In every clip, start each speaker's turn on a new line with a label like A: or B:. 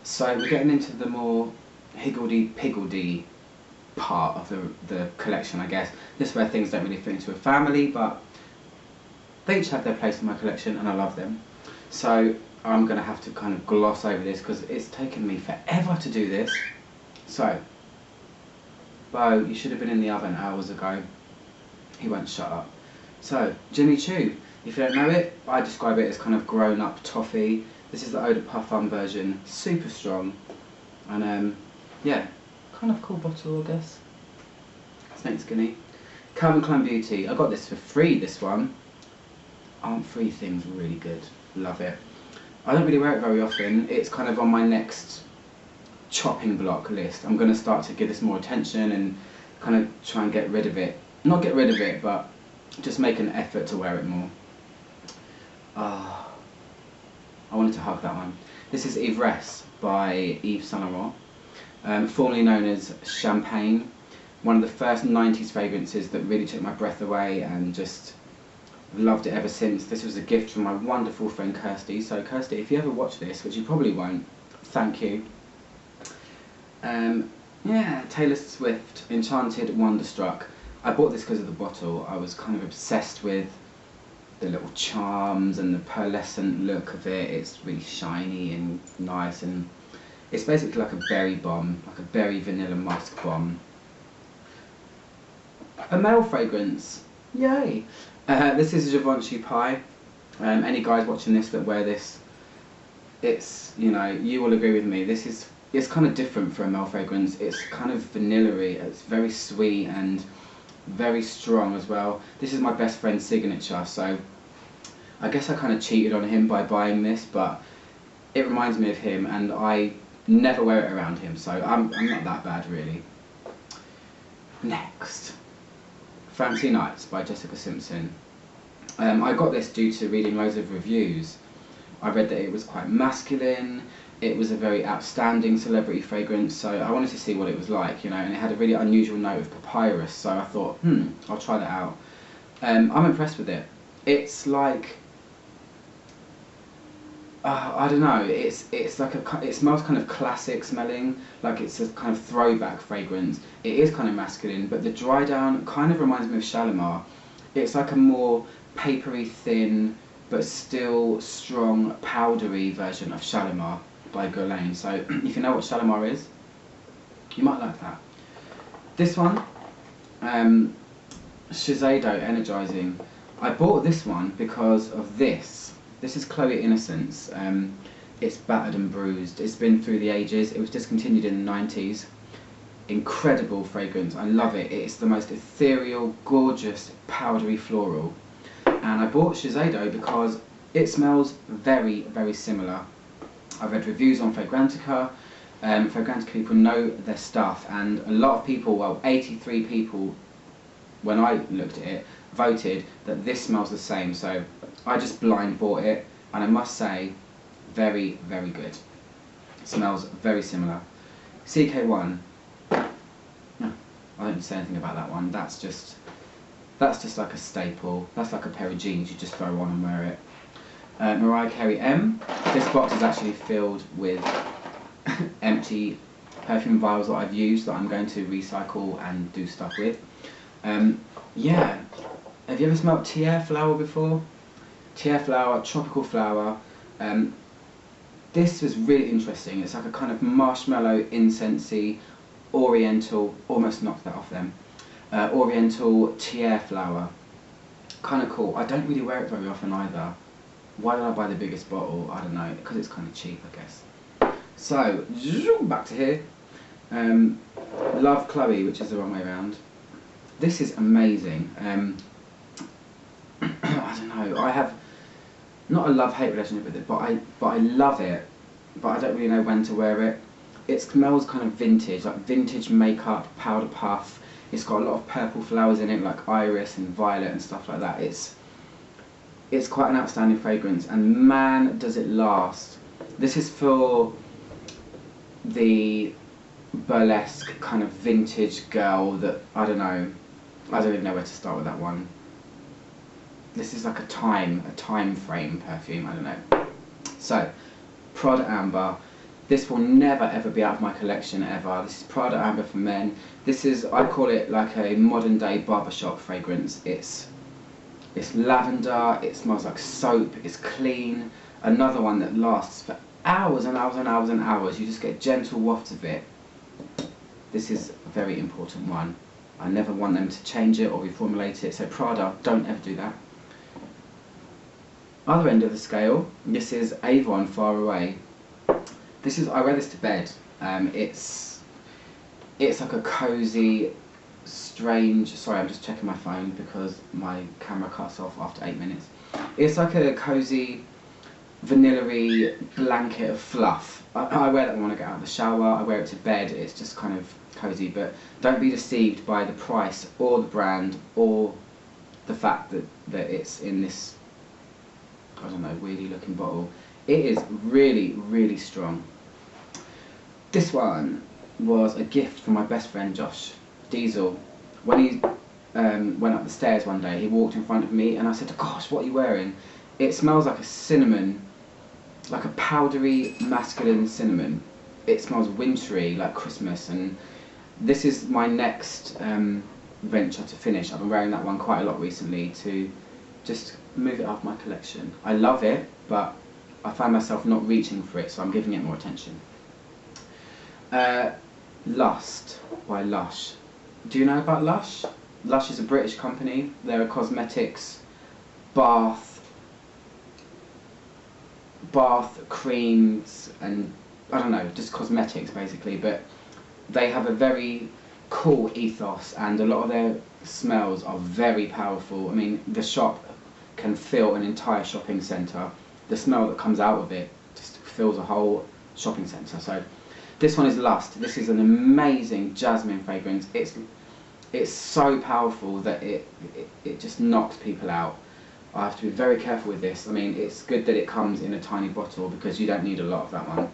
A: So we're getting into the more higgledy-piggledy part of the collection, I guess. This is where things don't really fit into a family, but they each have their place in my collection and I love them. So I'm going to have to kind of gloss over this because it's taken me forever to do this. So, Bo, you should have been in the oven hours ago. He won't shut up. So, Jimmy Choo. If you don't know it, I describe it as kind of grown-up toffee. This is the Eau de Parfum version, super strong. And yeah, kind of cool bottle, I guess. Thanks, Dkny. Calvin Klein Beauty. I got this for free, this one. Aren't free things really good? Love it. I don't really wear it very often. It's kind of on my next chopping block list. I'm going to start to give this more attention and kind of try and get rid of it. Not get rid of it, but just make an effort to wear it more. I wanted to hug that one. This is Ivresse by Yves Saint Laurent, formerly known as Champagne. One of the first 90s fragrances that really took my breath away and just loved it ever since. This was a gift from my wonderful friend Kirsty. So Kirsty, if you ever watch this, which you probably won't, thank you. Yeah, Taylor Swift, Enchanted, Wonderstruck. I bought this because of the bottle. I was kind of obsessed with the little charms and the pearlescent look of it. It's really shiny and nice, and it's basically like a berry bomb, like a berry vanilla musk bomb. A male fragrance, yay! This is Givenchy Pie. Any guys watching this that wear this, it's, you know, you will agree with me. It's kind of different for a male fragrance. It's kind of vanilla-y. It's very sweet and very strong as well. This is my best friend's signature, so I guess I kind of cheated on him by buying this, but it reminds me of him and I never wear it around him, so I'm not that bad really. Next, Fancy Nights by Jessica Simpson. I got this due to reading loads of reviews. I read that it was quite masculine, it was a very outstanding celebrity fragrance, so I wanted to see what it was like, you know, and it had a really unusual note of papyrus, so I thought, I'll try that out. I'm impressed with it. It's like, I don't know, it's like it smells kind of classic smelling, like it's a kind of throwback fragrance. It is kind of masculine, but the dry down kind of reminds me of Shalimar. It's like a more papery thin, but still strong, powdery version of Shalimar by Gaultier. So if you know what Shalimar is, you might like that. This one, Shiseido Energizing. I bought this one because of this. This is Chloe Innocence. It's battered and bruised. It's been through the ages. It was discontinued in the 90s. Incredible fragrance. I love it. It's the most ethereal, gorgeous, powdery floral. And I bought Shiseido because it smells very, very similar. I've read reviews on Fragrantica. Fragrantica people know their stuff, and a lot of people, well, 83 people, when I looked at it, voted that this smells the same. So I just blind bought it, and I must say, very, very good. It smells very similar. CK1. No, I don't say anything about that one. That's just like a staple. That's like a pair of jeans you just throw on and wear it. Mariah Carey M. This box is actually filled with empty perfume vials that I've used that I'm going to recycle and do stuff with. Yeah, have you ever smelled Tier flower before? Tier flower, tropical flower. This was really interesting. It's like a kind of marshmallow, incensey, oriental, almost knocked that off them. Oriental Tier flower. Kind of cool. I don't really wear it very often either. Why did I buy the biggest bottle? I don't know, because it's kind of cheap, I guess. So, back to here. Love Chloe, which is the wrong way around. This is amazing. I don't know, I have not a love-hate relationship with it, but I love it, but I don't really know when to wear it. It smells kind of vintage, like vintage makeup, powder puff. It's got a lot of purple flowers in it, like iris and violet and stuff like that. It's quite an outstanding fragrance, and man does it last. This is for the burlesque kind of vintage girl that, I don't even know where to start with that one. This is like a time frame perfume, I don't know. So, Prada Amber. This will never ever be out of my collection ever. This is Prada Amber for men. This is, I call it like a modern day barbershop fragrance. It's lavender, it smells like soap, it's clean. Another one that lasts for hours and hours and hours and hours. You just get gentle wafts of it. This is a very important one. I never want them to change it or reformulate it, so Prada, don't ever do that. Other end of the scale, this is Avon Far Away. This is, I wear this to bed. It's like a cozy, strange, sorry I'm just checking my phone because my camera cuts off after 8 minutes. It's like a cozy, vanilla-y blanket of fluff. I wear that when I get out of the shower, I wear it to bed, it's just kind of cozy, but don't be deceived by the price or the brand or the fact that it's in this, I don't know, weirdy looking bottle. It is really, really strong. This one was a gift from my best friend Josh Diesel. When he went up the stairs one day, he walked in front of me and I said, gosh, what are you wearing? It smells like a cinnamon, like a powdery masculine cinnamon. It smells wintry, like Christmas, and this is my next venture to finish. I've been wearing that one quite a lot recently to just move it up my collection. I love it, but I find myself not reaching for it, so I'm giving it more attention. Lust by Lush. Do you know about Lush? Lush is a British company. They're a cosmetics, bath creams, and I don't know, just cosmetics basically, but they have a very cool ethos and a lot of their smells are very powerful. I mean, the shop can fill an entire shopping centre. The smell that comes out of it just fills a whole shopping centre. So this one is Lust. This is an amazing jasmine fragrance. It's so powerful that it just knocks people out. I have to be very careful with this. I mean, it's good that it comes in a tiny bottle because you don't need a lot of that one.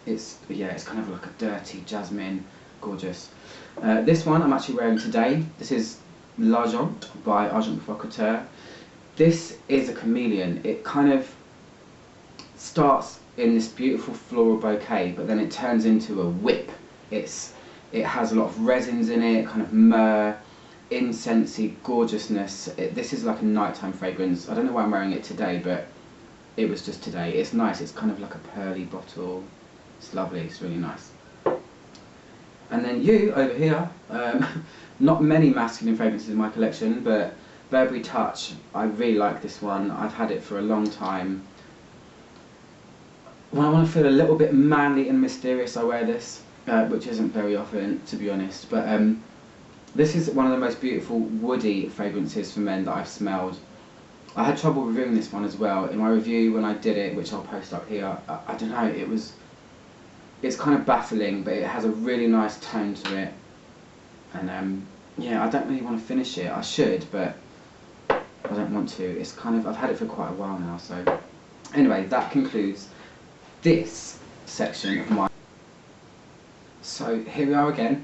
A: It's kind of like a dirty jasmine, gorgeous. This one I'm actually wearing today. This is L'Argent by Agent Provocateur. This is a chameleon. It kind of starts in this beautiful floral bouquet, but then it turns into a whip. It has a lot of resins in it, kind of myrrh, incensey gorgeousness. This is like a nighttime fragrance. I don't know why I'm wearing it today, but it was just today. It's nice. It's kind of like a pearly bottle. It's lovely. It's really nice. And then you over here, not many masculine fragrances in my collection, but Burberry Touch. I really like this one. I've had it for a long time. When I want to feel a little bit manly and mysterious, I wear this, which isn't very often, to be honest. But this is one of the most beautiful woody fragrances for men that I've smelled. I had trouble reviewing this one as well. In my review when I did it, which I'll post up here, I don't know, it's kind of baffling, but it has a really nice tone to it. And yeah, I don't really want to finish it. I should, but I don't want to. It's kind of, I've had it for quite a while now, so. Anyway, that concludes this section of my... So here we are again.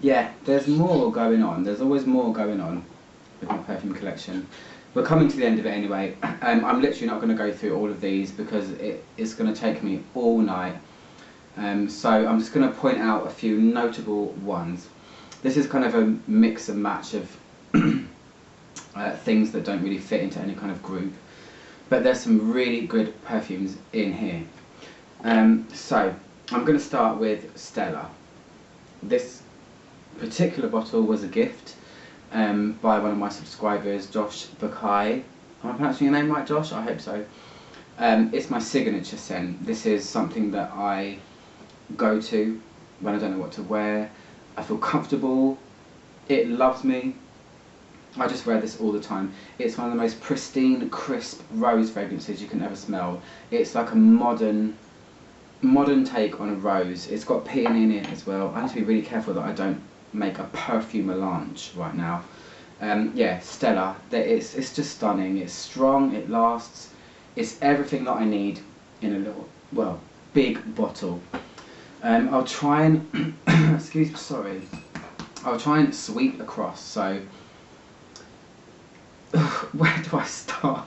A: Yeah, there's more going on. There's always more going on with my perfume collection. We're coming to the end of it anyway. I'm literally not going to go through all of these because it's going to take me all night. So I'm just going to point out a few notable ones. This is kind of a mix and match of things that don't really fit into any kind of group. But there's some really good perfumes in here. So I'm going to start with Stella. This particular bottle was a gift by one of my subscribers, Josh Bakai. Am I pronouncing your name right, Josh? I hope so. It's my signature scent. This is something that I go to when I don't know what to wear. I feel comfortable. It loves me. I just wear this all the time. It's one of the most pristine, crisp rose fragrances you can ever smell. It's like a modern take on a rose. It's got peony in it as well. I have to be really careful that I don't make a perfume melange right now. Yeah, Stella. It's just stunning. It's strong. It lasts. It's everything that I need in a little, well, big bottle. I'll try and I'll try and sweep across. So where do I start?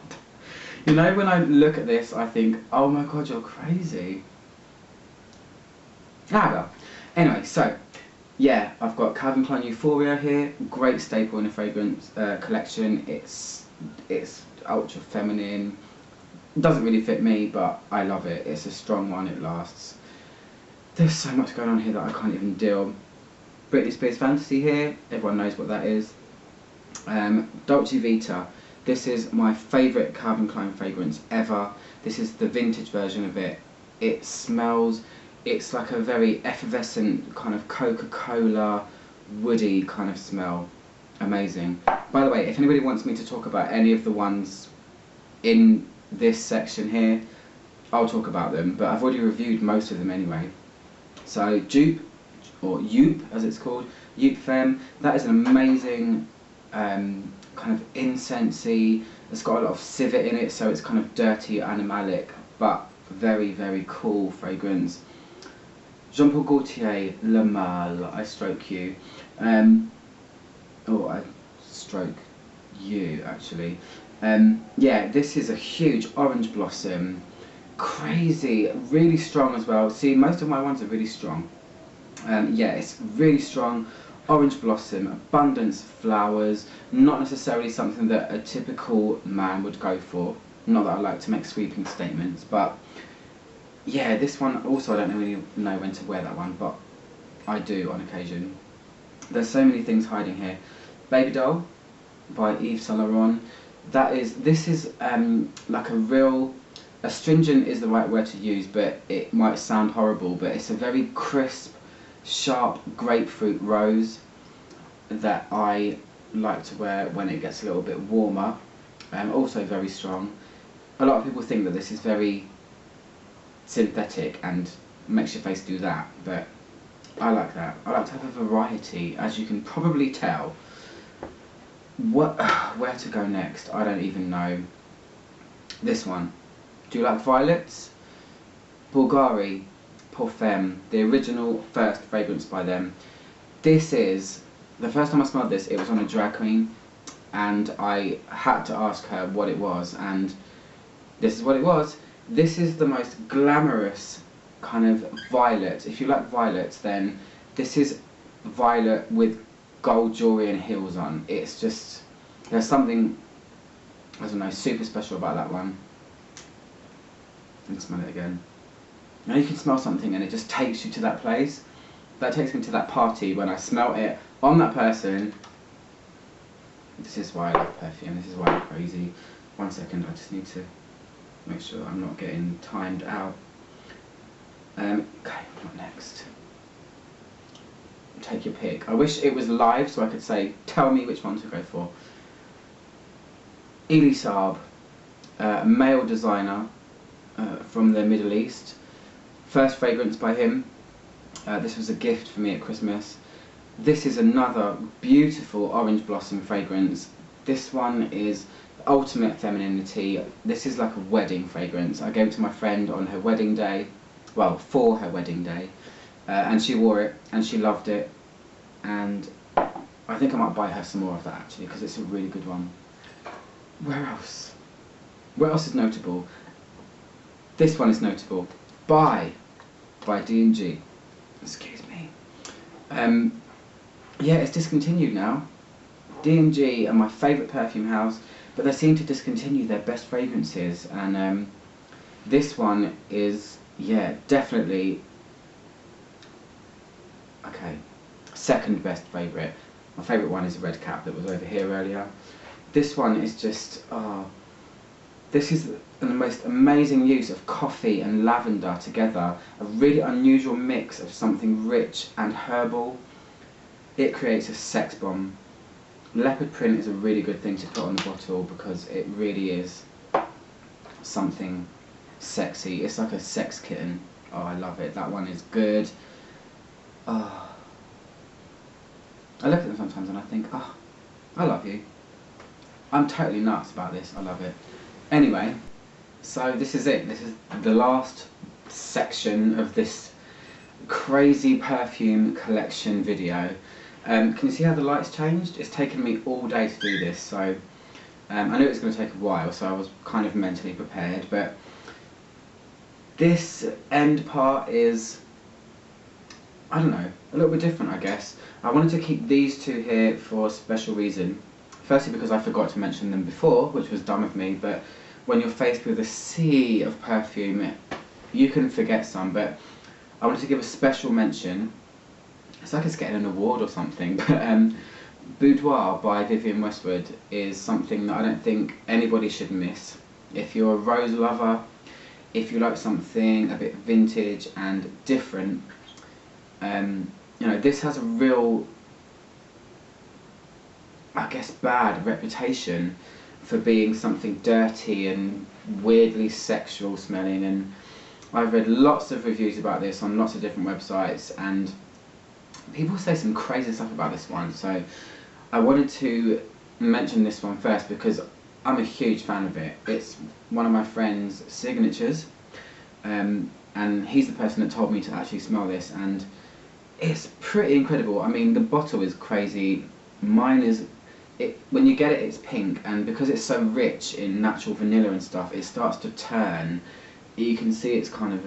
A: You know, when I look at this, I think, oh my god, you're crazy. Ah, well. Anyway, so, yeah, I've got Calvin Klein Euphoria here. Great staple in a fragrance collection. It's ultra feminine. Doesn't really fit me, but I love it. It's a strong one, it lasts. There's so much going on here that I can't even deal. Britney Spears Fantasy here. Everyone knows what that is. Dolce Vita. This is my favourite Calvin Klein fragrance ever. This is the vintage version of it. It smells, it's like a very effervescent kind of Coca-Cola, woody kind of smell. Amazing. By the way, if anybody wants me to talk about any of the ones in this section here, I'll talk about them, but I've already reviewed most of them anyway. So Dupe, or Youp as it's called, Youp Femme, that is an amazing kind of incensey. It's got a lot of civet in it, so it's kind of dirty, animalic, but very, very cool fragrance. Jean Paul Gaultier, Lamar, I stroke you. Oh, I stroke you actually. Yeah, this is a huge orange blossom. Crazy, really strong as well. See, most of my ones are really strong. Yeah, it's really strong. Orange blossom, abundance of flowers, not necessarily something that a typical man would go for. Not that I like to make sweeping statements, but yeah, this one also I don't really know when to wear that one, but I do on occasion. There's so many things hiding here. Baby Doll by Yves Saint Laurent. This is like a real, astringent is the right word to use, but it might sound horrible, but it's a very crisp, sharp grapefruit rose that I like to wear when it gets a little bit warmer. Also very strong. A lot of people think that this is very synthetic and makes your face do that, but I like that. I like to have a variety, as you can probably tell. Where to go next? I don't even know. This one. Do you like violets? Bulgari Parfum, the original first fragrance by them. This is, the first time I smelled this, it was on a drag queen, and I had to ask her what it was, and this is what it was. This is the most glamorous kind of violet. If you like violets, then this is violet with gold jewellery and heels on. It's just, there's something, I don't know, super special about that one. Let me smell it again. Now you can smell something and it just takes you to that place. That takes me to that party when I smell it on that person. This is why I love perfume, this is why I'm crazy. 1 second, I just need to make sure I'm not getting timed out. Okay, what next? Take your pick. I wish it was live so I could say, tell me which one to go for. Elie Saab, male designer from the Middle East. First fragrance by him. This was a gift for me at Christmas. This is another beautiful orange blossom fragrance. This one is ultimate femininity. This is like a wedding fragrance. I gave it to my friend on her wedding day. Well, for her wedding day. And she wore it and she loved it. And I think I might buy her some more of that actually, because it's a really good one. Where else? Where else is notable? This one is notable. By D&G. Excuse me. Yeah, it's discontinued now. D&G are my favourite perfume house, but they seem to discontinue their best fragrances, and this one is, yeah, definitely, okay, second best favourite. My favourite one is Red Cap that was over here earlier. This one is just, this is the most amazing use of coffee and lavender together. A really unusual mix of something rich and herbal. It creates a sex bomb. Leopard print is a really good thing to put on the bottle because it really is something sexy. It's like a sex kitten. Oh, I love it. That one is good. Oh. I look at them sometimes and I think, oh, I love you. I'm totally nuts about this. I love it. Anyway, so this is it. This is the last section of this crazy perfume collection video. Can you see how the lights changed? It's taken me all day to do this, so I knew it was going to take a while, so I was kind of mentally prepared, but this end part is, I don't know, a little bit different, I guess. I wanted to keep these two here for a special reason. Firstly because I forgot to mention them before, which was dumb of me, but when you're faced with a sea of perfume, you can forget some, but I wanted to give a special mention. It's like it's getting an award or something, but Boudoir by Vivienne Westwood is something that I don't think anybody should miss. If you're a rose lover, if you like something a bit vintage and different, you know, this has a real, I guess, bad reputation for being something dirty and weirdly sexual smelling, and I've read lots of reviews about this on lots of different websites, and people say some crazy stuff about this one, so I wanted to mention this one first because I'm a huge fan of it. It's one of my friend's signatures, and he's the person that told me to actually smell this, and it's pretty incredible. I mean, the bottle is crazy. Mine is, when you get it, it's pink, and because it's so rich in natural vanilla and stuff, it starts to turn. You can see it's kind of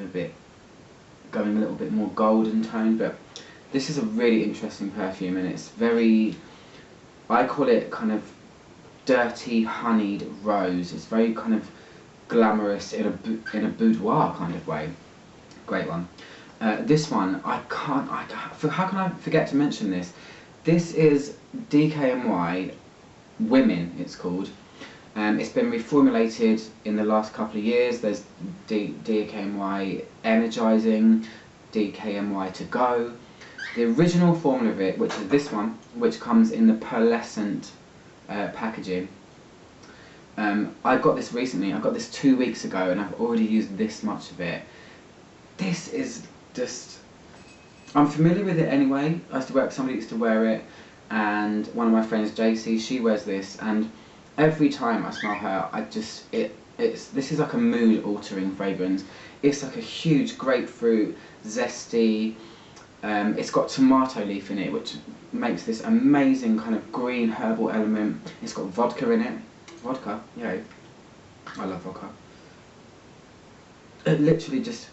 A: going a little bit more golden tone, but this is a really interesting perfume, and it's very, I call it kind of dirty honeyed rose. It's very kind of glamorous in a boudoir kind of way. Great one. This one, how can I forget to mention this? This is Dkny Women, it's called. It's been reformulated in the last couple of years. There's Dkny Energizing, Dkny To Go. The original formula of it, which is this one, which comes in the pearlescent packaging. I got this recently. I got this 2 weeks ago, and I've already used this much of it. This is just, I'm familiar with it anyway. I used to work, somebody used to wear it, and one of my friends, JC, she wears this, and every time I smell her, this is like a mood altering fragrance. It's like a huge grapefruit, zesty, it's got tomato leaf in it, which makes this amazing kind of green herbal element. It's got vodka in it. Vodka, yeah, I love vodka. It literally just,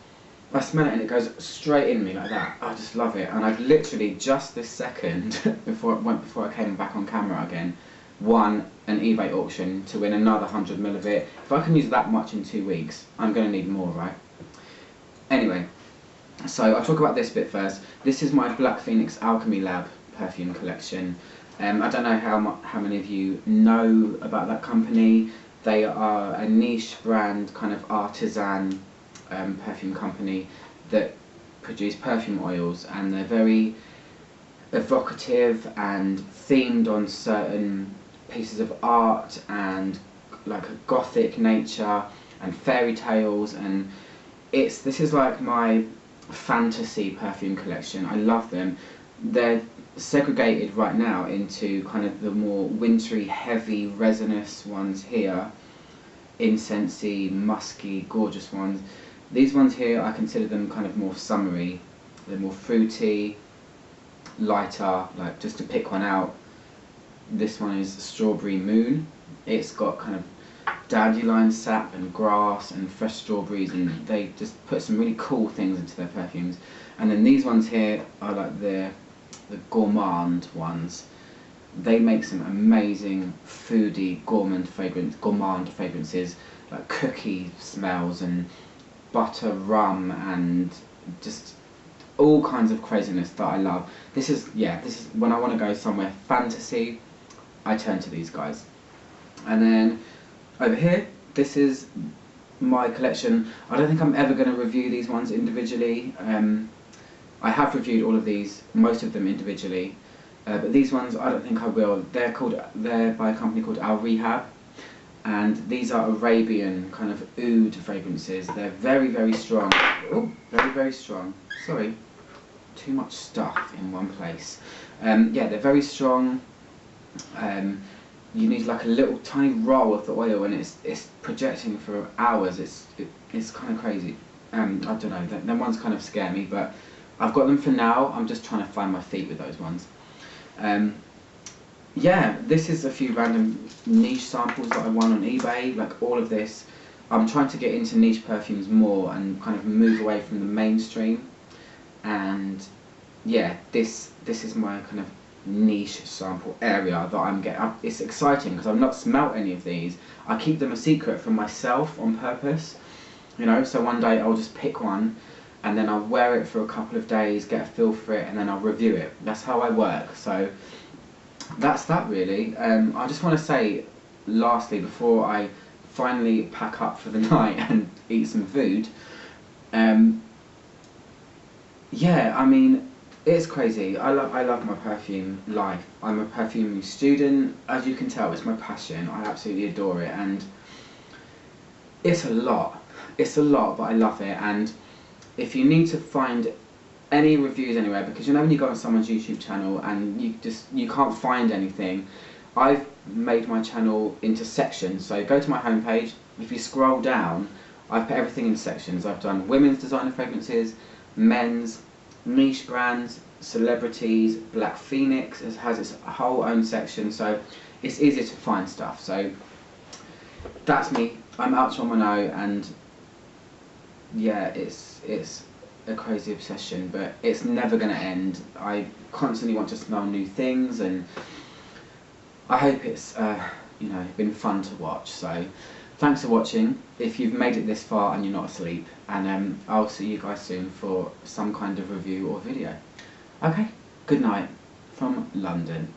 A: I smell it and it goes straight in me like that. I just love it, and I've literally just this second, before I came back on camera again, won an eBay auction to win another 100 ml of it. If I can use that much in 2 weeks, I'm going to need more, right? Anyway, so I'll talk about this bit first. This is my Black Phoenix Alchemy Lab perfume collection. I don't know how many of you know about that company. They are a niche brand, kind of artisan perfume company that produce perfume oils, and they're very evocative and themed on certain pieces of art and like a gothic nature and fairy tales, and this is like my fantasy perfume collection. I love them. They're segregated right now into kind of the more wintry, heavy, resinous ones here, incensey, musky, gorgeous ones. These ones here, I consider them kind of more summery. They're more fruity, lighter, like just to pick one out. This one is Strawberry Moon. It's got kind of dandelion sap and grass and fresh strawberries, and they just put some really cool things into their perfumes. And then these ones here are like the gourmand ones. They make some amazing foodie gourmand fragrances, like cookie smells and butter rum and just all kinds of craziness that I love. This is when I want to go somewhere fantasy, I turn to these guys. And then over here, this is my collection. I don't think I'm ever going to review these ones individually. I have reviewed all of these, most of them individually, but these ones I don't think I will. They're by a company called Al Rehab, and these are Arabian kind of oud fragrances. They're very, very strong. Oh, very, very strong. Sorry, too much stuff in one place. Yeah, they're very strong. You need like a little tiny roll of the oil, and it's projecting for hours. It's kind of crazy. I don't know. Them ones kind of scare me, but I've got them for now. I'm just trying to find my feet with those ones. yeah, this is a few random niche samples that I won on eBay, like all of this. I'm trying to get into niche perfumes more and kind of move away from the mainstream. And yeah, this is my kind of niche sample area that I'm getting. It's exciting because I've not smelt any of these. I keep them a secret from myself on purpose, you know, so one day I'll just pick one and then I'll wear it for a couple of days, get a feel for it, and then I'll review it. That's how I work. So that's that really. I just want to say lastly, before I finally pack up for the night and eat some food, yeah, I mean, it's crazy. I love my perfume life. I'm a perfuming student. As you can tell, it's my passion. I absolutely adore it, and it's a lot. It's a lot, but I love it. And if you need to find any reviews anywhere, because you know when you go on someone's YouTube channel and you can't find anything, I've made my channel into sections. So go to my homepage. If you scroll down, I've put everything in sections. I've done women's designer fragrances, men's, niche brands, celebrities. Black Phoenix has its whole own section, so it's easier to find stuff. So that's me. I'm Ultra Mono, and yeah, it's a crazy obsession, but it's never going to end. I constantly want to smell new things, and I hope it's you know, been fun to watch. So thanks for watching. If you've made it this far and you're not asleep, and I'll see you guys soon for some kind of review or video. Okay, good night from London.